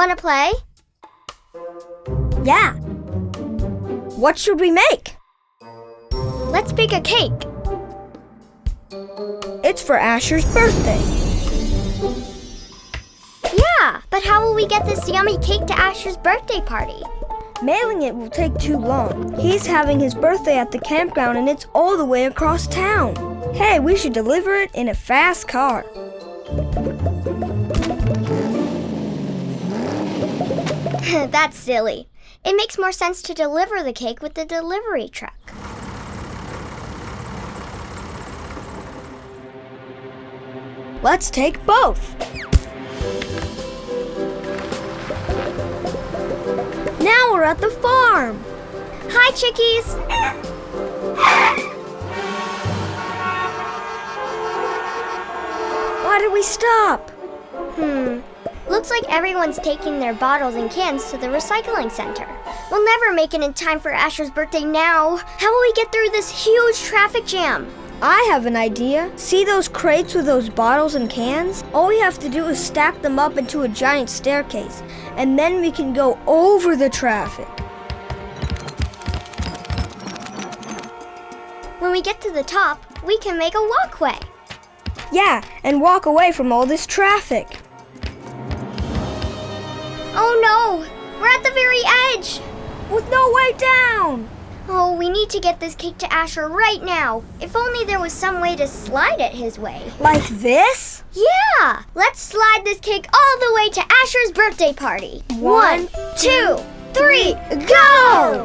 Wanna play? Yeah. What should we make? Let's bake a cake. It's for Asher's birthday. Yeah, but how will we get this yummy cake to Asher's birthday party? Mailing it will take too long. He's having his birthday at the campground and it's all the way across town. Hey, we should deliver it in a fast car. That's silly. It makes more sense to deliver the cake with the delivery truck. Let's take both. Now we're at the farm. Hi, chickies! Why did we stop? Looks like everyone's taking their bottles and cans to the recycling center. We'll never make it in time for Asher's birthday now. How will we get through this huge traffic jam? I have an idea. See those crates with those bottles and cans? All we have to do is stack them up into a giant staircase, and then we can go over the traffic. When we get to the top, we can make a walkway. Yeah, and walk away from all this traffic. Oh no! We're at the very edge! With no way down! Oh, we need to get this cake to Asher right now. If only there was some way to slide it his way. Like this? Yeah! Let's slide this cake all the way to Asher's birthday party. 1, 2, 3, go!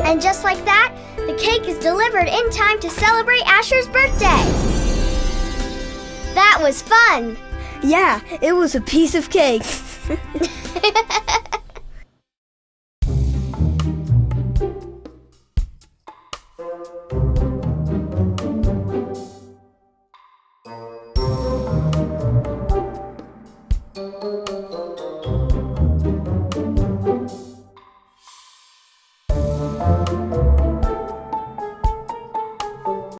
And just like that, the cake is delivered in time to celebrate Asher's birthday. That was fun! Yeah, it was a piece of cake.